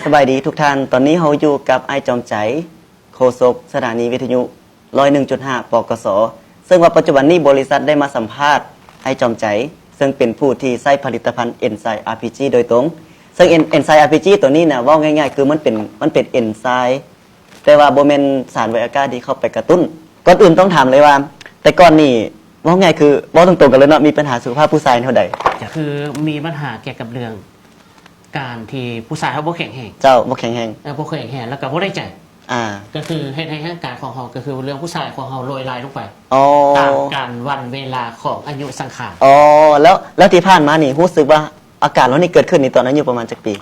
สบายดีทุกท่านตอนนี้เราอยู่กับไอจอมใจโฆษกสถานีวิทยุ101.5 ปกสซึ่งว่าปัจจุบันนี้บริษัทได้มาสัมภาษณ์ไอจอมใจซึ่งเป็นผู้ที่ใช้ผลิตภัณฑ์เอนไซม์ RPG โดยตรงซึ่งเอนไซม์ RPG ตัวนี้นะว่าง่ายๆคือมันเป็นเอนไซม์แต่ว่าโบเมนสารไวอาก้าที่เข้าไปกระตุ้นก่อนอื่นต้องถามเลยว่า แต่ก่อนนี่ว่าง่ายคือว่าตรงๆกันเลยเนาะมีปัญหาสุขภาพผู้ชายเท่าใดคือมีปัญหาเกี่ยวกับเรื่องการที่ผู้ชายเขาบ่แข็งแรงเจ้าบ่แข็งแรงบ่แข็งแรงแล้วก็บ่ได้ใจก็คือให้ร่างกายของเขาก็คือเรื่องผู้ชายของเขาโรยลายลงไปตามการวันเวลาของอายุสังขารแล้วที่ผ่านมานี่รู้สึกว่าอาการแล้วนี่เกิดขึ้นในตอนนั้นอยู่ประมาณจักปี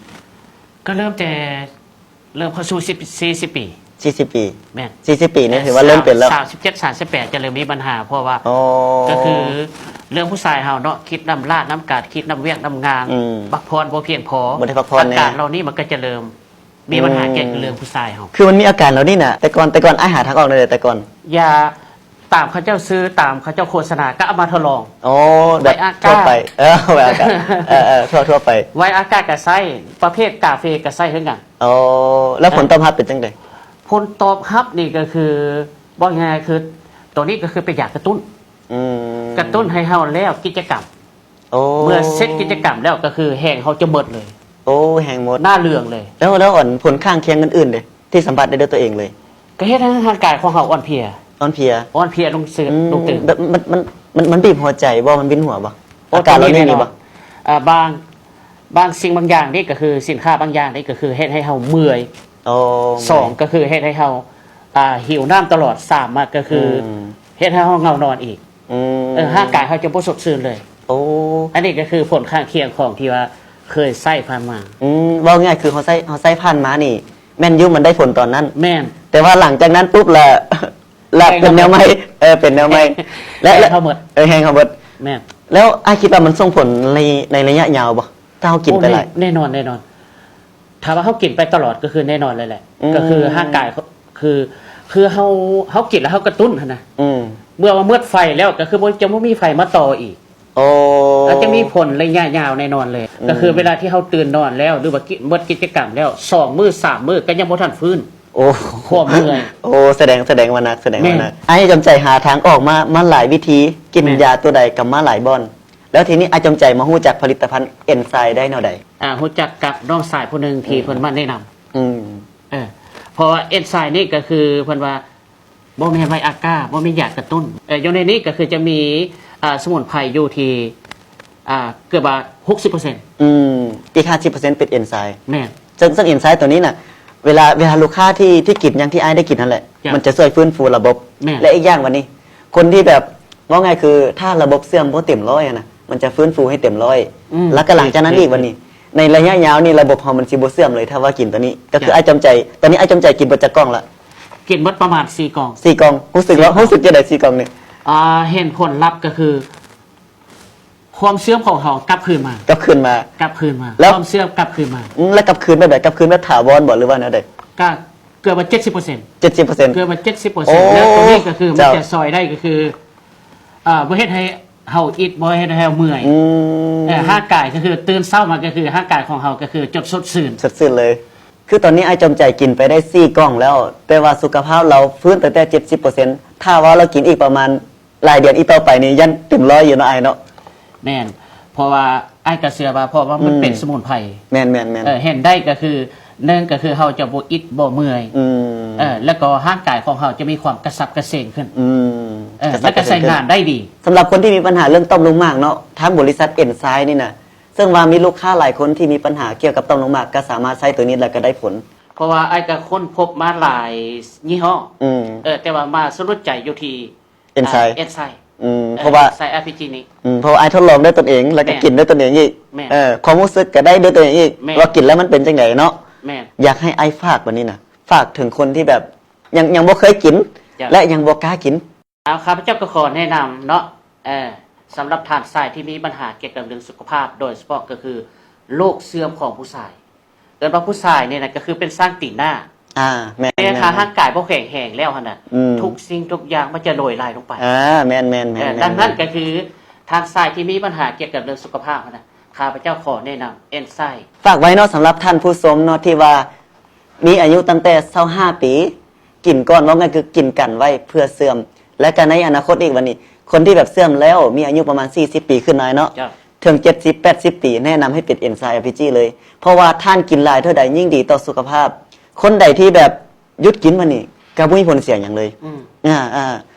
ก็เริ่มเข้าสู่40 ปี40 ปีแม่น40 ปีนี่ถือว่าเริ่มเป็นแล้ว37 38จะเริ่มมีปัญหาเพราะว่าก็คือเรื่องผู้ชายเฮาเนาะคิดน้ำลาดน้ำกาดคิดน้ำเวียกน้ำงานพักผ่อนบ่เพียงพออาการเหล่านี้มันก็จะเริ่มมีปัญหาเกี่ยวกับเรื่องผู้ชายเฮาคือมันมีอาการเหล่านี้น่ะแต่ก่อนอ้ายหาทางออกเลยแต่ก่อนยาตามเขาเจ้าซื้อตามเขาเจ้าโฆษณาก็เอามาทดลองแบบทั่วไปไวอากาศทั่วไปไวอากาศกับไส้ประเภทกาแฟกับไส้เท่ากันแล้วผลตอบรับเป็นจังได๋ผลตอบรับนี่ก็คือว่าไงคือตัวนี้ก็คือเป็นยากระตุ้นกระตุ้นให้เฮาแล้วกิจกรรมเมื่อเสร็จกิจกรรมแล้วก็คือแห้งเฮาจะหมดเลยแห้งหมดหน้าเรืองเลยแล้วผลข้างเคียงอื่นๆเลยที่สัมผัสได้ด้วยตัวเองเลยก็เฮ็ดให้ร่างกายของเฮาอ่อนเพลียลงตื่นมันบีบหัวใจบ่มันวินหัวบ่อาการเรานี่บ่บางสิ่งบางอย่างนี่ก็คือสินค้าบางอย่างนี่ก็คือเฮ็ดให้เฮาเมื่อย2ก็คือเฮ็ดให้เฮาหิวน้ำตลอด3ก็คือเฮ็ดให้เฮาเงานอนอีกร่างกายเฮาจะบ่สดชื่นเลยอันนี้ก็คือผลข้างเคียงของที่ว่าเคยใช้ผ่านมาว่าง่ายคือเฮาใช้ผ่านมานี่แม่นอยู่มันได้ผลตอนนั้นแม่นแต่ว่าหลังจากนั้นปุ๊บละเป็นแนวใหม่เป็นแนวใหม่และเฮาหมดแห้งเฮาหมดแม่นแล้วอ้ายคิดว่ามันส่งผลในระยะยาวบ่ถ้าเฮากินไปหลายแน่นอนถ้าว่าเฮากินไปตลอดก็คือแน่นอนเลยแหละก็คือร่างกายคือเฮากินแล้วเฮากระตุ้นนะเมื่อว่าเมื่อไฟแล้วก็คือจะบ่มีไฟมาต่ออีกแล้วจะมีผลระยะยาวแน่นอนเลยก็คือเวลาที่เฮาตื่นนอนแล้วหรือว่าหมดกิจกรรมแล้ว2มื้อ3มื้อก็ยังบ่ทันฟื้นความเมื่อยแสดงว่านักไอ้จำใจหาทางออกมาหลายวิธีกินยาตัวใดกับมาหลายบ่อนแล้วทีนี้ไอ้จำใจมาฮู้จักผลิตภัณฑ์เอนไซม์ได้แนวใดฮู้จักกับน้องสายผู้นึงที่เพิ่นมาแนะนำเพราะว่าเอนไซม์นี่ก็คือเพิ่นว่าบ่แม่นไวอาก้าบ่แม่นยากระตุ้นอยู่ในนี้ก็คือจะมีสมุนไพรอยู่ที่เกือบว่า 60% อีก 50% เป็นเอนไซม์แม่นซึ่งเอนไซม์ตัวนี้น่ะเวลาลูกค้าที่กินอย่างที่ไอ้ได้กินนั่นแหละมันจะช่วยฟื้นฟูระบบและอีกอย่างวันนี้คนที่แบบว่าไงคือถ้าระบบเสื่อมบ่เต็มร้อยนะมันจะฟื้นฟูให้เต็มร้อยแล้วก็หลังจากนั้นอีกวันนี้ในระยะยาวนี่ระบบเฮามันสิบ่เสื่อมเลยถ้าว่ากินตัวนี้ก็คือไอ้จำใจตอนนี้ไอ้จำใจกินบ่จักกล่องละกินหมดประมาณ4 กล่องรู้สึกจะได้4 กล่องนี่เห็นผลลัพธ์ก็คือความเสื่อมของเฮากลับคืนมาความเสื่อมกลับคืนมาแล้วกลับคืนแบบถาวรบ่หรือว่าแนวใดก็เกือบว่า 70% เกือบว่า 70% แล้วตรงนี้ก็คือมันจะซอยได้ก็คือบ่เฮ็ดให้เฮาอิดบ่เฮ็ดให้เฮาเมื่อยร่างกายก็คือตื่นเช้ามาก็คือร่างกายของเฮาก็คือจดสดชื่นเลยคือตอนนี้ไอ้จำใจกินไปได้4 กล่องแล้วแต่ว่าสุขภาพเราฟื้นตั้งแต่ 70% ถ้าว่าเรากินอีกประมาณรายเดือนอีกต่อไปนี่ยันเต็ม100อยู่เนาะไอ้เนาะแม่นเพราะว่าไอ้ก็เชื่อว่าเพราะว่ามันเป็นสมุนไพรแม่นเห็นได้ก็คือ1ก็คือเฮาจะบ่อิดบ่เมื่อยแล้วก็ร่างกายของเฮาจะมีความกระสับกระเฉงขึ้นแล้วก็ใช้งานได้ดีสำหรับคนที่มีปัญหาเรื่องต่อมลูกหมากเนาะทางบริษัทเอนไซม์นี่น่ะซึ่งว่ามีลูกค้าหลายคนที่มีปัญหาเกี่ยวกับต่อมลูกหมากก็สามารถใช้ตัวนี้แล้วก็ได้ผลเพราะว่าไอ้ก็ค้นพบมาหลายยี่ห้อแต่ว่ามาสรุปใจอยู่ที่เอนไซม์เพราะว่าใส่ RPG นี้เพราะไอ้ทดลองด้วยตนเองแล้วก็กินด้วยตนเองอีกความรู้สึกก็ได้ด้วยตัวเองอีกว่ากินแล้วมันเป็นจังไดเนาะอยากให้ไอ้ฝากวันนี้นะฝากถึงคนที่แบบยังบ่เคยกินและยังบ่กล้ากินข้าพเจ้าก็ขอแนะนำเนาะสำหรับท่านชายที่มีปัญหาเกี่ยวกับเรื่องสุขภาพโดยเฉพาะก็คือโรคเสื่อมของผู้ชายเกิดว่าผู้ชายเนี่ยนะก็คือเป็นสร้างตีนหน้าแม่นถ้าร่างกายบ่แข็งแรงแล้วหั่นน่ะทุกสิ่งทุกอย่างมันจะโรยลายลงไปแม่นดังนั้นก็คือทางชายที่มีปัญหาเกี่ยวกับเรื่องสุขภาพนะ ข้าพเจ้าขอแนะนำเอนไซม์ ฝากไว้เนาะสำหรับท่านผู้ชมเนาะที่ว่ามีอายุตั้งแต่25ปีกินก่อนว่างั้นคือกินกันไว้เพื่อเสื่อม และกันในอนาคตอีกวันนี้ คนที่แบบเสื่อมแล้วมีอายุประมาณ40ปีขึ้นหน่อยเนาะ จ้ะ ถึง70-80 ปีแนะนำให้เป็นเอนไซม์ RPG เลย เพราะว่าท่านกินหลายเท่าใดยิ่งดีต่อสุขภาพ คนใดที่แบบหยุดกินมานี่ก็บ่มีผลเสียอย่างเลย อืม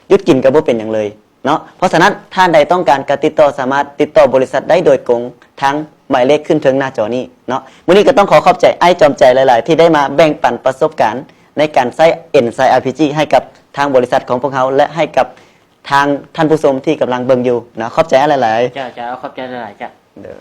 หยุดกินก็บ่เป็นอย่างเลยเนาะเพราะฉะนั้นท่านใดต้องการการติดต่อสามารถติดต่อบริษัทได้โดยตรงทั้งหมายเลขขึ้นถึงหน้าจอนี้เนาะมื้อนี้ก็ต้องขอขอบใจไอ้จอมใจหลาย ๆ ที่ได้มาแบ่งปันประสบการณ์ในการใช้เอนไซม์ RPG ให้กับทางบริษัทของพวกเขาและให้กับทางท่านผู้ชมที่กำลังเบิ่งอยู่นะขอบใจหลาย จะเอาขอบใจหลายๆจ้ะ ๆเด้อ